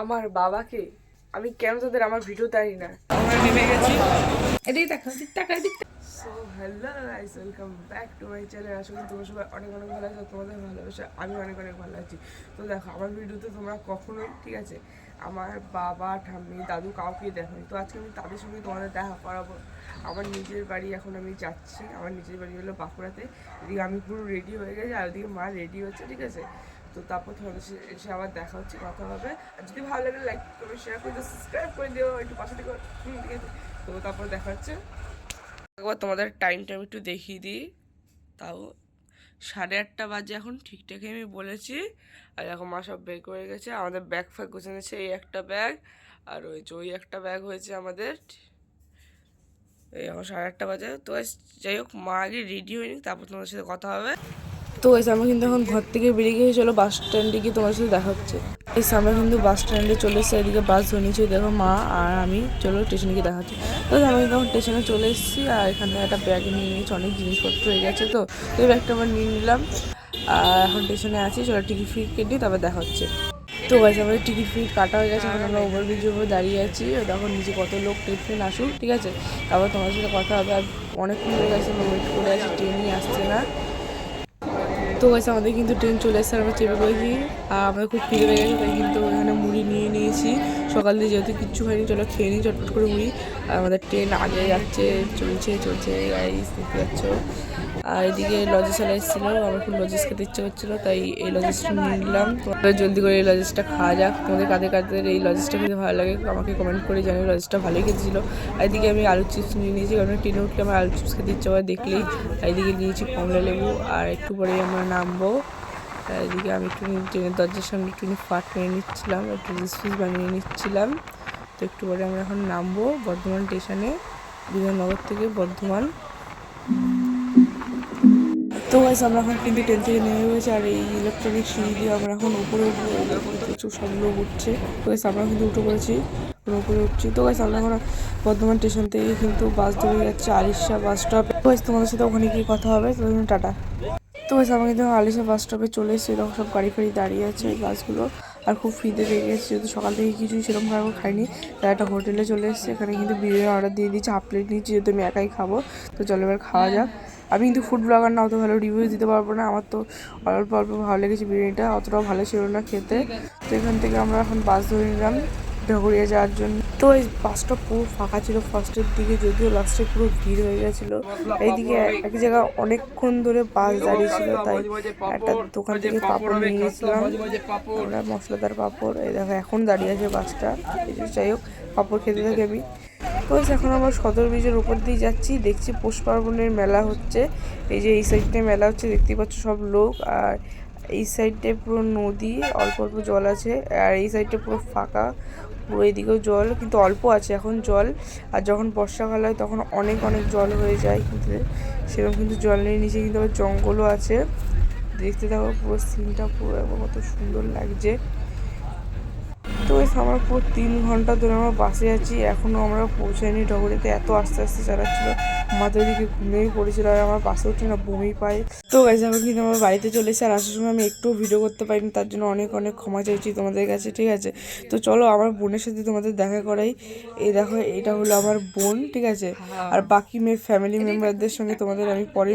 আমার বাবাকে আমি কেন তাদের আমার ভিডিও দেয় না। আমরা নেমে গেছি, এদিকে দেখা টাকা এদিক। So hello guys, welcome back to my channel. আসলে তোমরা সবাই অনেক অনেক ভালো আছো, তোমাদের ভালোবাসা আমি অনেক অনেক ভালো আছি। তো দেখো, আমার ভিডিওতে তোমরা কখনোই ঠিক আছে আমার বাবা ঠাম্মি দাদু কাউকে দেখোনি। তো আজকে আমি তাদের সঙ্গে তোমাদের দেখা করাবো। আমার নিজের বাড়ি এখন আমি যাচ্ছি, আমার নিজের বাড়ি হলো বাঁকুড়াতে। এদিকে আমি পুরো রেডি হয়ে গেছি আর ওদিকে মা রেডি হচ্ছে, ঠিক আছে। তো তারপর তোমাদের এসে আবার দেখা হচ্ছে, কথা হবে। আর যদি ভালো লাগে লাইক করে শেয়ার করে দিও, সাবস্ক্রাইব করে দিও, একটু পাশে থেকে ঠিক আছে। তো তারপর দেখা হচ্ছে। একবার তোমাদের টাইমটা আমি একটু দেখিয়ে দিই। তাও 8:30 বাজে এখন, ঠিকঠাকই আমি বলেছি। আর এখন মা সব বের করে গেছে, আমাদের ব্যাগ ফ্যাগ গুছিয়েছে। এই একটা ব্যাগ আর ওই একটা ব্যাগ হয়েছে আমাদের। এই এখন 8:30 বাজে। তো যাই হোক, মা আগে রেডি হয়নি, তারপর তোমাদের সাথে কথা হবে। তো ওই আমি কিন্তু এখন ঘর থেকে বেরিয়ে গিয়ে চলো বাস স্ট্যান্ডে গিয়ে তোমার সাথে দেখা হচ্ছে। এই আমরা কিন্তু বাস স্ট্যান্ডে চলে এসেছি, এদিকে বাস ধরে নিয়েছি। দেখো মা আর আমি চলো স্টেশনে গিয়ে দেখা হচ্ছে। তো আমি কিন্তু এখন স্টেশনে চলে এসেছি আর এখানে একটা ব্যাগ নিয়ে নিয়েছি, অনেক জিনিসপত্র হয়ে গেছে। তো এই ব্যাগটা আবার নিয়ে নিলাম আর এখন স্টেশনে আছি। চলো টিকিট ফিট কেটে তারপর দেখা হচ্ছে। তো গাইস, আমাদের টিকিট ফিট কাটা হয়ে গেছে, এখন আমরা ওভারব্রিজের উপরে দাঁড়িয়ে আছি। তখন নিচে কত লোক ট্রেন আসুক, ঠিক আছে, তারপর তোমার সাথে কথা হবে। আর অনেকক্ষণ হয়ে গেছে ওয়েট করে আছি, ট্রেনই আসছে না। তো গাইস, আমাদের কিন্তু ট্রেন চলে এসেছে, আমরা চেপে পড়েছি। আর আমাদের খুব খিদে লেগে গেছে, তাই কিন্তু এখানে মুড়ি নিয়ে নিয়েছি। সকাল দিয়ে যেহেতু কিচ্ছু খাইনি, চলো খেয়ে নিই চটপট করে মুড়ি। আর আমাদের ট্রেন আগে যাচ্ছে, চলছে গাইস, দেখতে পাচ্ছ। আর এদিকে লজেস চলে এসেছিলো, আমার খুব লজেস খেতে ইচ্ছে করছিলো, তাই এই লজেসটা নিয়ে নিলাম। তোমাদের জলদি করে এই লজেসটা খাওয়া যাক। তোমাদের কাদের এই লজেসটা খেতে ভালো লাগে আমাকে কমেন্ট করে জানিও। লজেসটা ভালোই খেতেছিলো। আর এদিকে আমি আলু চিপস নিয়ে নিয়েছি, কারণ ট্রেনে উঠলে আমার আলু চিপস খেতে ইচ্ছে করে দেখলেই। আর এদিকে নিয়েছি কমলা লেবু, আর একটু পরে আমরা নামবো। আর এদিকে আমি একটু ট্রেনের দরজার সামনে একটু ফাট মেরে নিচ্ছিলাম, একটু রিলস ফিস বানিয়ে নিচ্ছিলাম। তো একটু পরে আমরা এখন নামবো বর্ধমান স্টেশনে, বিধাননগর থেকে বর্ধমান। তো গাইস, আমরা এখন কিন্তু ট্রেন থেকে নেমে গেছি আর এই ইলেকট্রনিক সিঁড়ি দিয়ে আমরা এখন উপরে প্রচুর সব লোক উঠছে। তো গাইস, আমরা কিন্তু উঠে পড়েছি, উপরে উঠছি। তো গাইস, আমরা এখন বর্ধমান স্টেশন থেকে কিন্তু বাস ধরে যাচ্ছে আলিশা বাস স্টপ। তো গাইস, তোমাদের সাথে ওখানে গিয়ে কথা হবে। তো টাটা। তো গাইস, আমরা কিন্তু আলিশা বাস স্টপে চলে এসেছি। তখন সব গাড়ি ফাড়ি দাঁড়িয়ে আছে বাসগুলো। আর খুব খিদে পেয়ে গেছে, যেহেতু সকাল থেকে কিছুই সেরকম ভাবে খাইনি, তাই একটা হোটেলে চলে এসেছি। এখানে কিন্তু বিরিয়ানি অর্ডার দিয়ে দিয়েছি, হাফ প্লেট নিচ্ছি, যেহেতু আমি একাই খাবো। তো চলো এবার খাওয়া যাক। আমি কিন্তু ফুড ব্লগার না, অত ভালো রিভিউ দিতে পারবো না। আমার তো অল্প অল্প ভালো লেগেছে বিরিয়ানিটা, অতটাও ভালো ছিল না খেতে। তো এখান থেকে আমরা এখন বাস ধরে নিলাম ঢাকুরিয়া যাওয়ার জন্য। তো এই বাসটা পুরো ফাঁকা ছিল ফার্স্টের দিকে, যদিও লাস্টে পুরো ভিড় হয়ে গেছিলো। এইদিকে এক জায়গায় অনেকক্ষণ ধরে বাস দাঁড়িয়ে ছিল, তাই একটা দোকান থেকে পাঁপড় নিয়ে নিয়েছিলাম আমরা, মশলাদার পাঁপড়। এই দেখো এখন দাঁড়িয়ে আছে বাসটা, এই যে যাই হোক পাঁপড় খেতে থাকি আমি। তো এখন আমরা সদর ব্রিজের উপর দিয়ে যাচ্ছি, দেখছি পৌষ পার্বণের মেলা হচ্ছে। এই যে এই সাইডটায় মেলা হচ্ছে, দেখতে পাচ্ছ সব লোক। আর এই সাইডটায় পুরো নদী, অল্প অল্প জল আছে। আর এই সাইডটা পুরো ফাঁকা, পুরো এদিকেও জল, কিন্তু অল্প আছে এখন জল। আর যখন বর্ষাকাল হয় তখন অনেক অনেক জল হয়ে যায়, কিন্তু সেরকম কিন্তু জল নেই। নিচে কিন্তু আবার জঙ্গলও আছে। দেখতে থাকো পুরো সিনটা, পুরো কত সুন্দর লাগছে। তো আমরা পুরো 3 ঘন্টা ধরে আমরা বাসে আছি, এখনও আমরা পৌঁছাইনি ঢগড়িতে। এত আস্তে আস্তে চালাচ্ছিল, মাথা দিকে ঘুমিয়েই পড়েছিল। আর আমার বাসে উঠে না বমি পাই। তো গাইস, এখন কিন্তু আমার বাড়িতে চলে এসে, আর আসার সময় আমি একটুও ভিডিও করতে পারিনি, তার জন্য অনেক অনেক ক্ষমা চাইছি তোমাদের কাছে, ঠিক আছে। তো চলো আমার বোনের সাথে তোমাদের দেখা করাই। এই দেখো, এটা হলো আমার বোন, ঠিক আছে। আর বাকি ফ্যামিলি মেম্বারদের সঙ্গে তোমাদের আমি পরে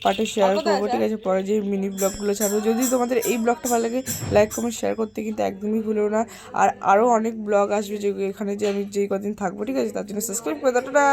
পার্টে শেয়ার করবো, ঠিক আছে। পরে যে মিনি ব্লগগুলো ছাড়বো। যদি তোমাদের এই ব্লগটা ভালো লাগে, লাইক কমেন্ট শেয়ার করতে কিন্তু একদমই ভুলো না। আর আরও অনেক ব্লগ আসবে, যে এখানে যে আমি যেই কদিন থাকবো, ঠিক আছে, তার জন্য সাবস্ক্রাইব করে দাও। টাটা।